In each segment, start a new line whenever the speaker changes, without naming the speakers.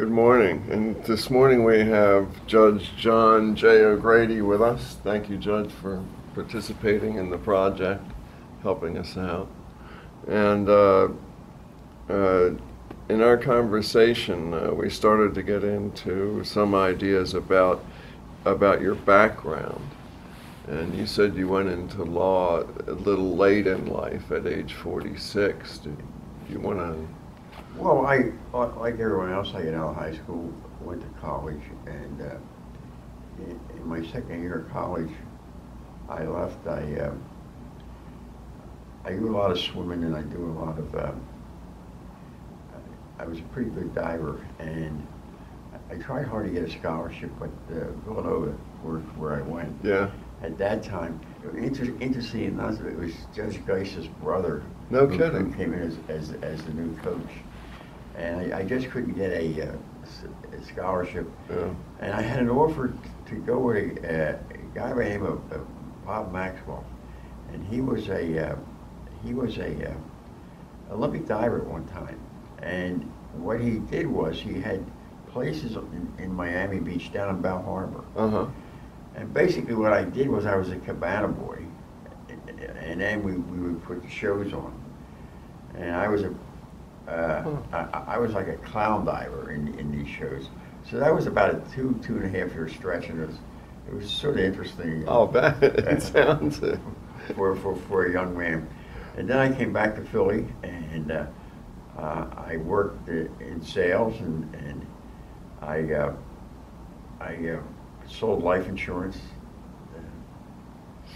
Good morning. And this morning we have Judge John J. Grady with us. Thank you, Judge, for participating in the project, helping us out. And in our conversation, we started to get into some ideas about your background. And you said you went into law a little late in life at age 46. Do you want to?
Well, like everyone else, I got out of high school, went to college, and in my second year of college, I left. I do a lot of swimming, and I do a lot of. I was a pretty good diver, and I tried hard to get a scholarship, but Villanova, where I went,
Yeah.
at that time, interesting enough, it was Judge Geis's brother.
No
who
kidding.
came in as the new coach. And I just couldn't get a scholarship.
Yeah.
And I had an offer to go with a guy by the name of Bob Maxwell, and he was a Olympic diver at one time. And what he did was he had places in Miami Beach down in Bal Harbor.
Uh-huh.
And basically what I did was I was a cabana boy, and then we would put the shows on. And I was I was like a clown diver in these shows. So that was about a two and a half year stretch, and it was sort of interesting.
I'll bet. It sounds it.
For a young man. And then I came back to Philly, and I worked in sales, and I sold life insurance,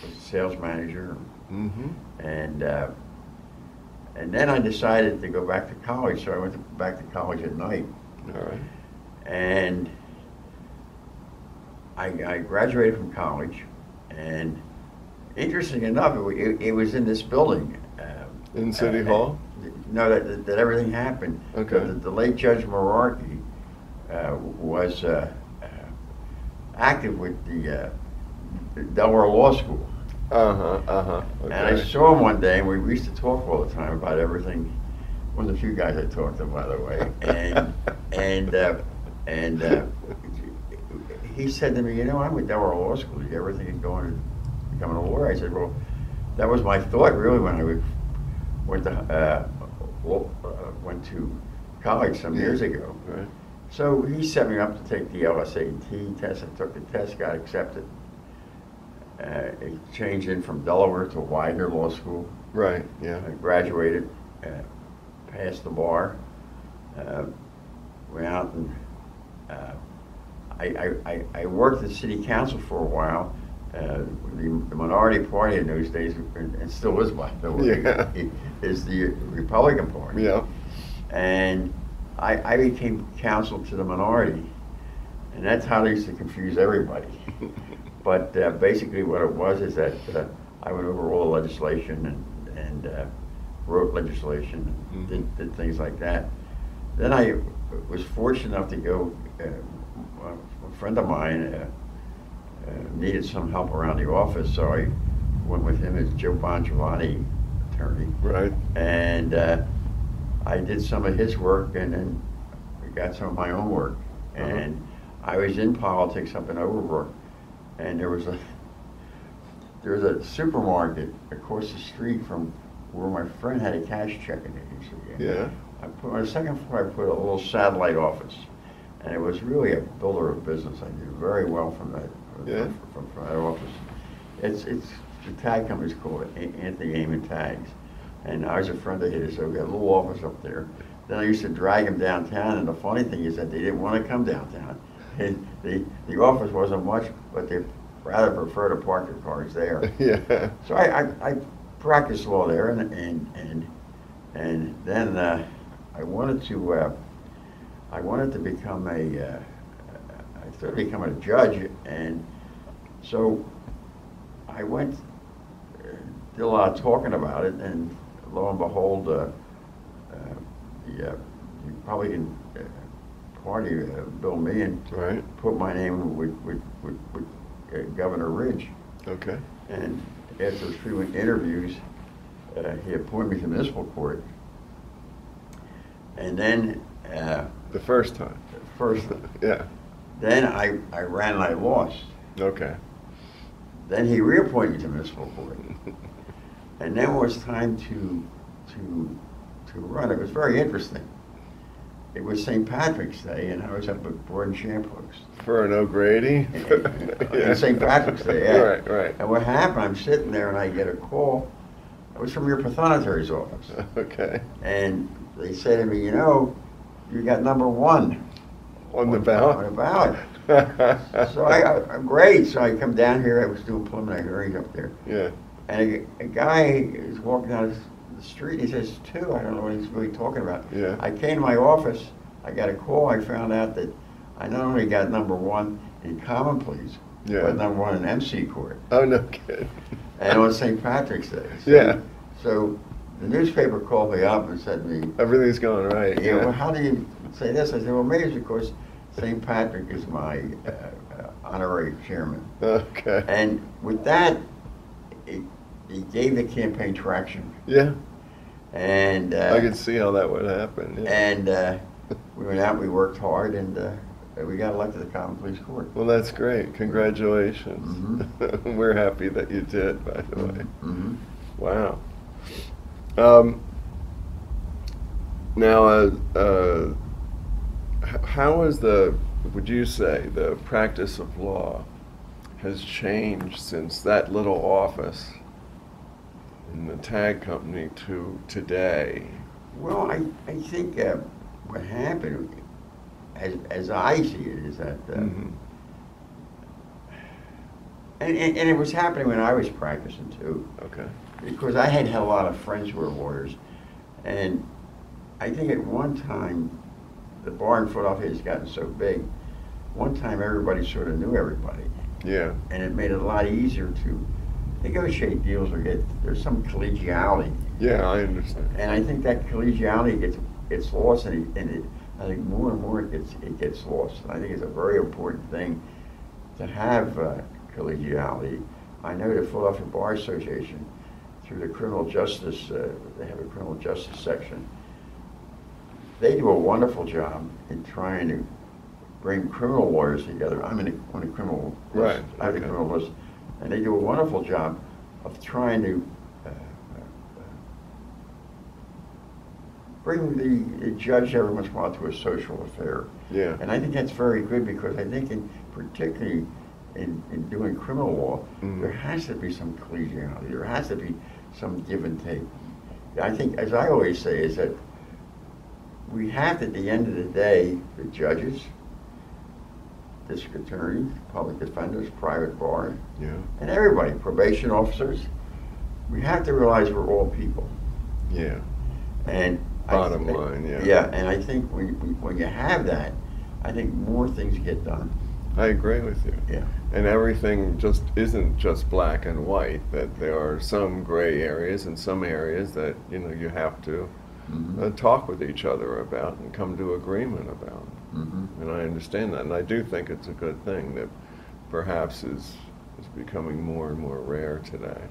was a sales manager,
Mm-hmm.
and then I decided to go back to college, so I went back to college at night.
All right.
And I graduated from college, and interesting enough, it was in this building.
In City Hall?
No, that everything happened.
Okay.
The late Judge Merarkey was active with the Delaware Law School.
Okay.
And I saw him one day, and we used to talk all the time about everything. One of the few guys I talked to, by the way. And he said to me, "You know, I'm with Delaware Law School. Do you ever think of going to becoming a lawyer?" I said, "Well, that was my thought really when I went to college some years ago."
Right.
So he set me up to take the LSAT test. I took the test, got accepted. It changed in from Delaware to Widener Law School.
Right. Yeah.
I graduated, passed the bar, went out and I worked at city council for a while. The minority party in those days, and still is, by the way, is the Republican Party.
Yeah.
And I became counsel to the minority, and that's how they used to confuse everybody. But basically what it was is that I went over all the legislation and wrote legislation and did things like that. Then I was fortunate enough to go, a friend of mine needed some help around the office, so I went with him as Joe Bongiovanni attorney.
Right.
And I did some of his work, and then got some of my own work. And I was in politics up in Overbrook, and there was a supermarket across the street from where my friend had a cash checking agency.
Yeah.
On the second floor, I put a little satellite office, and it was really a builder of business. I did very well from that.
Yeah.
From that office. It's the tag company's called Anthony Amon Tags, and I was a friend of his, so we had a little office up there. Then I used to drag him downtown, and the funny thing is that they didn't want to come downtown. And the office wasn't much, but they rather prefer to park their cars there.
Yeah.
So I practiced law there, and then I wanted to become I started becoming a judge, and so I went, did a lot of talking about it, and lo and behold, the Republican Party, Bill Meehan,
Right.
put my name with Governor Ridge.
Okay.
And after a few interviews, he appointed me to municipal court. And then
The first time.
first thing.
Yeah.
Then I ran and I lost.
Okay.
Then he reappointed me to municipal court. And then when it was time to run, it was very interesting. It was St. Patrick's Day, and I was up at Board and Shampoos.
For an O'Grady?
Yeah. St. Patrick's Day, yeah.
Right, right.
And what happened, I'm sitting there and I get a call. It was from your pathonetary's office.
Okay.
And they say to me, you know, you got number 1.
On the ballot?
On the ballot. So I'm great. So I come down here. I was doing preliminary hearings up there.
Yeah.
And a guy is walking down the street. He says, 2. I don't know what he's really talking about.
Yeah.
I came to my office. I got a call. I found out that I not only got number 1 in common pleas,
Yeah.
but number 1 in MC court.
Oh, no kidding.
And on St. Patrick's Day. So,
Yeah.
So the newspaper called me up and said to me,
Everything's going right.
yeah, well, how do you say this? I said, well, maybe it's because St. Patrick is my honorary chairman.
Okay.
And with that, it gave the campaign traction.
Yeah.
And
I could see how that would happen. Yeah.
And we went out, we worked hard, and we got elected to the Common Pleas Court.
Well, that's great. Congratulations.
Mm-hmm.
We're happy that you did, by the way.
Mm-hmm.
Wow. Now, how is would you say, the practice of law has changed since that little office in the tag company to today?
Well, I think what happened, as I see it, is that,
Mm-hmm.
and it was happening when I was practicing too.
Okay.
Because I had a lot of friends who were lawyers, and I think at one time, the bar in Philadelphia has gotten so big, one time everybody sort of knew everybody.
Yeah.
And it made it a lot easier to negotiate deals or there's some collegiality.
Yeah, I understand.
And I think that collegiality gets lost, and I think more and more it gets lost. And I think it's a very important thing to have collegiality. I know the Philadelphia Bar Association, through the criminal justice, they have a criminal justice section. They do a wonderful job in trying to bring criminal lawyers together. I'm on the criminal list.
Right.
I have the
Okay.
criminal list. And they do a wonderful job of trying to bring the judge every once in a while to a social affair.
Yeah.
And I think that's very good, because I think particularly in doing criminal law, there has to be some collegiality. There has to be some give and take. I think, as I always say, is that we have, at the end of the day, the judges, district attorneys, public defenders, private bar,
Yeah.
and everybody, probation officers, we have to realize we're all people.
Yeah.
And
Bottom line, yeah.
Yeah, and I think when you have that, I think more things get done.
I agree with you.
Yeah.
And everything just isn't just black and white, that there are some gray areas and some areas that, you have to talk with each other about and come to agreement about.
Mm-hmm.
And I understand that, and I do think it's a good thing that perhaps is becoming more and more rare today,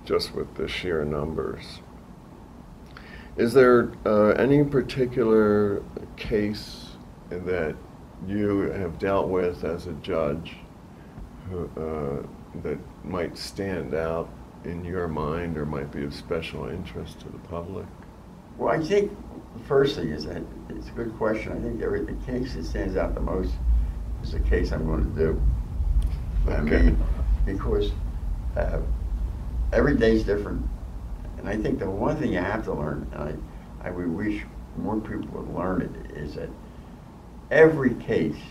just with the sheer numbers. Is there any particular case that you have dealt with as a judge that might stand out in your mind or might be of special interest to the public?
Well, I think the first thing is that it's a good question. I think the case that stands out the most is the case I'm going to do. I mean, because every day's different. And I think the one thing you have to learn, and I would wish more people would learn it, is that every case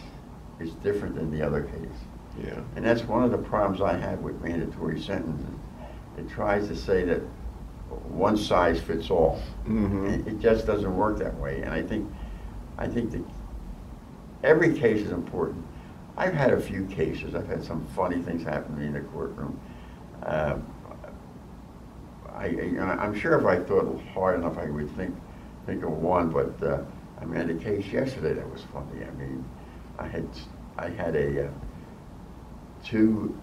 is different than the other case.
Yeah.
And that's one of the problems I have with mandatory sentencing. It tries to say that one size fits all.
Mm-hmm.
It just doesn't work that way. And I think that every case is important. I've had a few cases. I've had some funny things happen to me in the courtroom. I'm sure if I thought hard enough, I would think of one. But I had a case yesterday that was funny. I mean, I had a two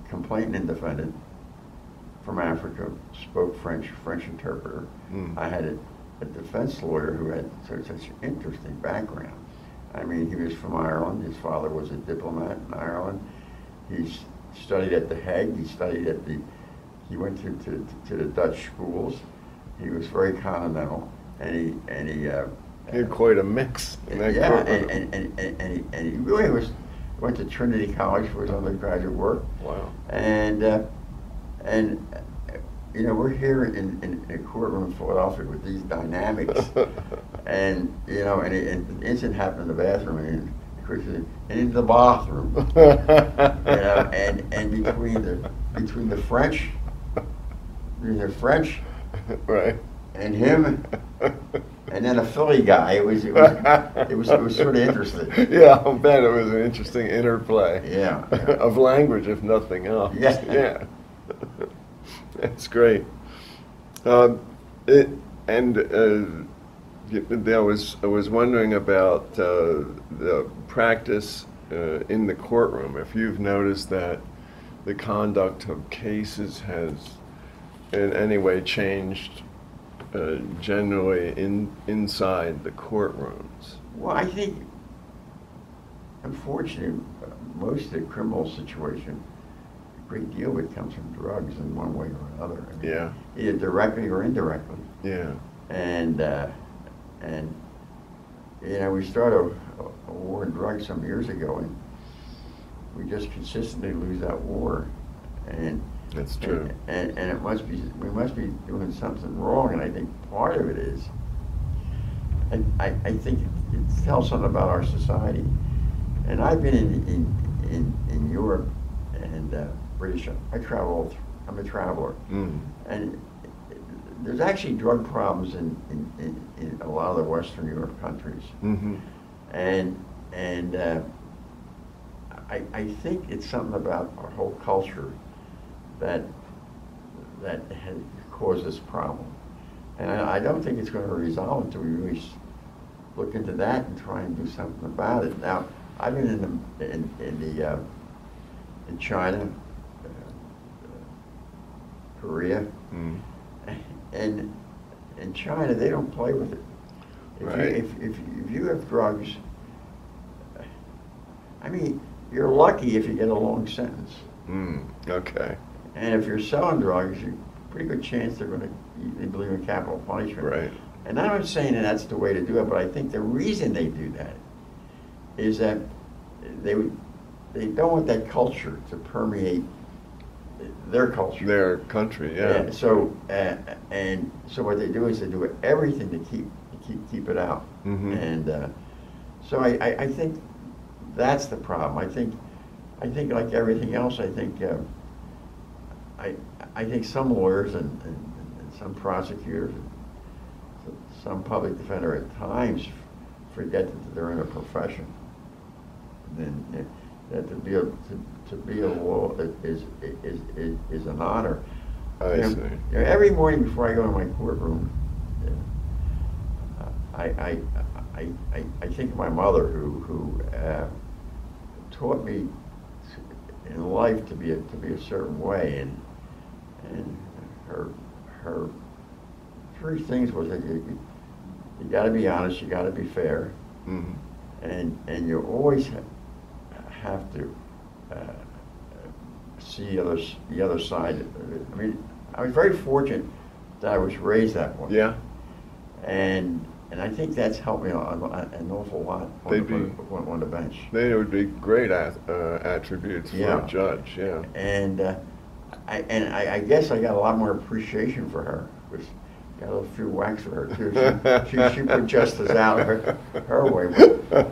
complainant and defendant from Africa, spoke French interpreter. I had a defense lawyer who had such an interesting background. I mean, he was from Ireland. His father was a diplomat in Ireland. He studied at The Hague. He studied at he went to the Dutch schools. He was very continental, and he
had quite a mix.
Yeah, and he really went to Trinity College for his undergraduate work.
Wow.
And you know, we're here in a courtroom in Philadelphia with these dynamics, and you know, and the incident happened in the bathroom, and and in the bathroom, you know, and between the French,
right,
and him, and then a Philly guy. It was sort of interesting.
Yeah, I'll bet it was an interesting interplay.
Yeah.
Of language, if nothing else.
Yeah.
That's great. I was wondering about the practice in the courtroom. If you've noticed that the conduct of cases has in any way changed generally inside the courtrooms.
Well, I think, unfortunately, most of the criminal situation, a great deal of it comes from drugs in one way or another. I mean,
Yeah.
Either directly or indirectly.
Yeah.
And you know, we started a war on drugs some years ago, and we just consistently lose that war. And
That's true.
And we must be doing something wrong, and I think part of it is, I think it tells something about our society. And I've been in Europe and British. I'm a traveler, and there's actually drug problems in a lot of the Western Europe countries, and I think it's something about our whole culture that has caused this problem, and I don't think it's going to resolve until we really look into that and try and do something about it. Now, I've been in China, Korea, and in China they don't play with it. If you have drugs, I mean, you're lucky if you get a long sentence.
Okay.
And if you're selling drugs, you're pretty good chance they believe in capital punishment.
Right.
And I'm not saying that that's the way to do it, but I think the reason they do that is that they don't want that culture to permeate their culture,
their country. Yeah.
So what they do is they do everything to keep it out. And so I think that's the problem. I think like everything else, I think some lawyers and some prosecutors, some public defender at times forget that they're in a profession. Then that to be a lawyer is an honor.
I see.
Every morning before I go to my courtroom, I think of my mother who taught me in life to be a certain way, and her three things was that you got to be honest, you got to be fair, and you always have to see the other side. I mean, I was very fortunate that I was raised that way.
Yeah.
And I think that's helped me an awful lot on the bench.
They would be great attributes for a judge. Yeah.
And I guess I got a lot more appreciation for her. Got a few whacks for her too. She put justice out her way.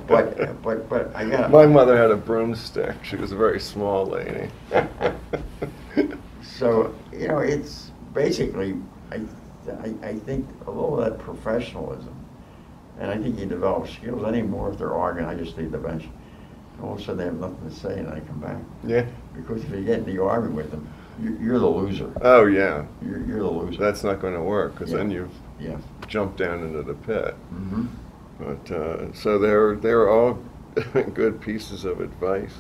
But I got.
My mother had a broomstick. She was a very small lady.
So it's basically I think a little of that professionalism, and I think you develop skills. Anymore if they're arguing, I just leave the bench. And all of a sudden they have nothing to say, and I come back.
Yeah.
Because if you get in the argument with them, you're the loser.
Oh yeah.
You're the loser.
That's not going to work because then you've jumped down into the pit. But so they're all good pieces of advice.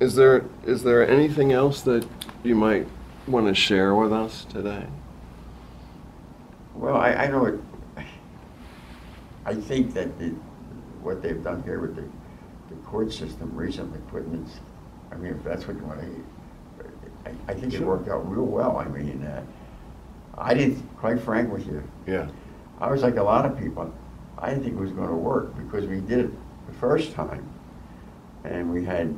Is there anything else that you might want to share with us today?
Well, I know it. I think that what they've done here with the court system recently, putting it, I mean, if that's what you want to, I think it worked out real well. I mean, I didn't, quite frank with you.
Yeah.
I was like a lot of people. I didn't think it was going to work because we did it the first time, and we had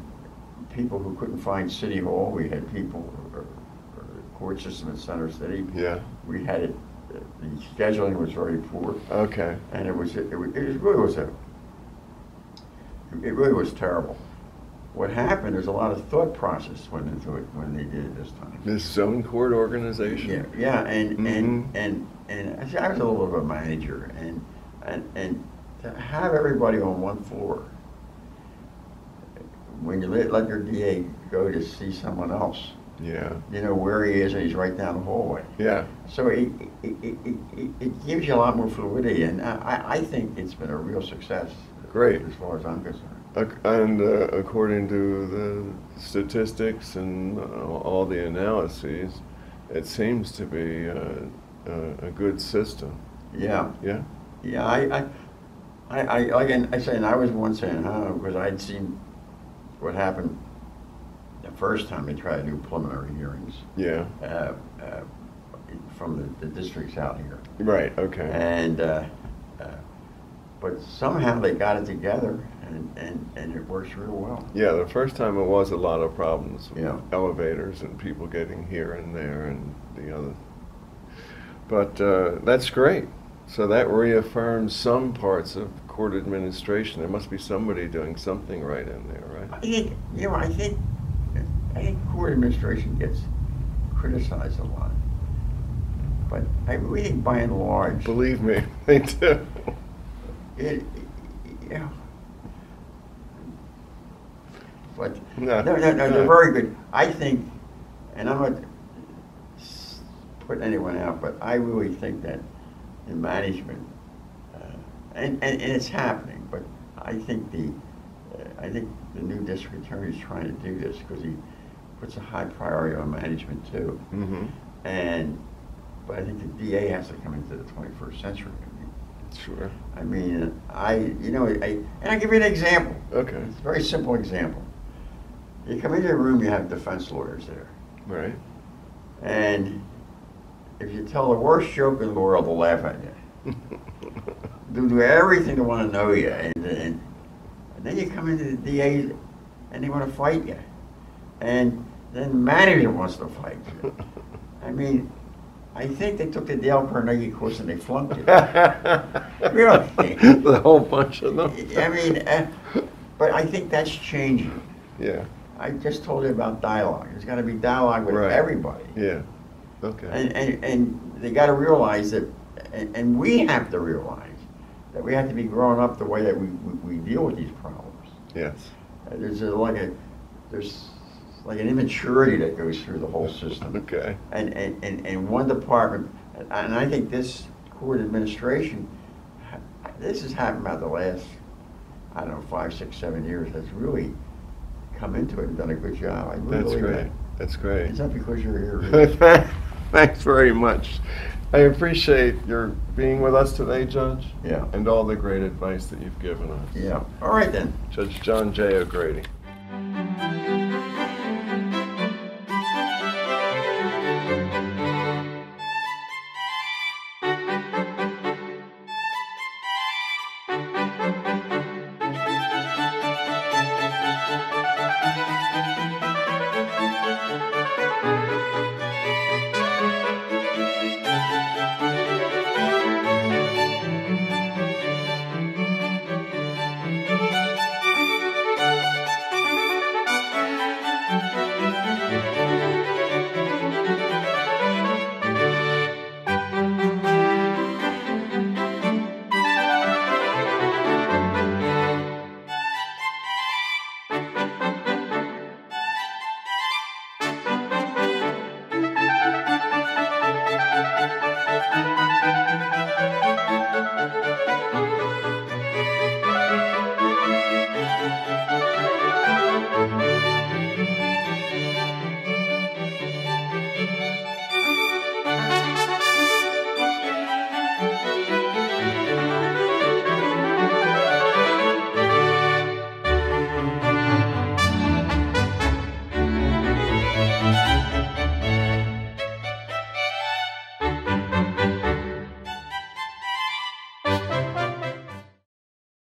people who couldn't find City Hall. We had people, or court system in Center City.
Yeah.
We had it. The scheduling was very poor.
Okay.
And it really was terrible. What happened is a lot of thought process went into it when they did it this time.
This zone court organization.
Yeah, and
Mm-hmm.
and I was a little bit of a manager, and to have everybody on one floor, when you let your DA go to see someone else,
Yeah.
you know where he is, and he's right down the hallway.
Yeah.
So it gives you a lot more fluidity, and I think it's been a real success.
Great.
As far as I'm concerned.
And according to the statistics and all the analyses, it seems to be a good system.
Yeah.
Yeah.
Yeah. Like I said, and I was once saying, because I'd seen what happened the first time they tried to do preliminary hearings.
Yeah.
From the districts out here.
Right. Okay.
And but somehow they got it together, and it works real well.
Yeah. The first time it was a lot of problems with
Yeah.
elevators and people getting here and there and the other. But that's great. So that reaffirms some parts of court administration. There must be somebody doing something right in there, right?
I think court administration gets criticized a lot, but I really think by and large,
Believe me, they do.
yeah. But
No.
no, they're very good. I think, and I'm not putting anyone out, but I really think that in management, and it's happening, but I think the new district attorney is trying to do this because he puts a high priority on management too.
Mm-hmm.
But I think the DA has to come into the 21st century.
Sure.
I mean, and I give you an example.
Okay.
It's a very simple example. You come into a room, you have defense lawyers there.
Right.
And if you tell the worst joke in the world, they'll laugh at you. They'll do everything to want to know you. And then you come into the DA and they want to fight you. And then the manager wants to fight you. I mean, I think they took the Dale Carnegie course and they flunked it. Really.
The whole bunch of them.
I mean, but I think that's changing.
Yeah.
I just told you about dialogue. There's got to be dialogue with
Right.
everybody.
Yeah. Okay.
And they got to realize that, and we have to realize that we have to be growing up the way that we deal with these problems.
Yes.
There's like an immaturity that goes through the whole system.
Okay.
And one department, and I think this court administration, this has happened about the last, I don't know, 5, 6, 7 years, has really come into it and done a good job. I really
That's
believe
great.
that.
That's great.
It's not because you're here. Really.
Thanks very much. I appreciate your being with us today, Judge.
Yeah.
And all the great advice that you've given us.
Yeah. All right then.
Judge John J. O'Grady.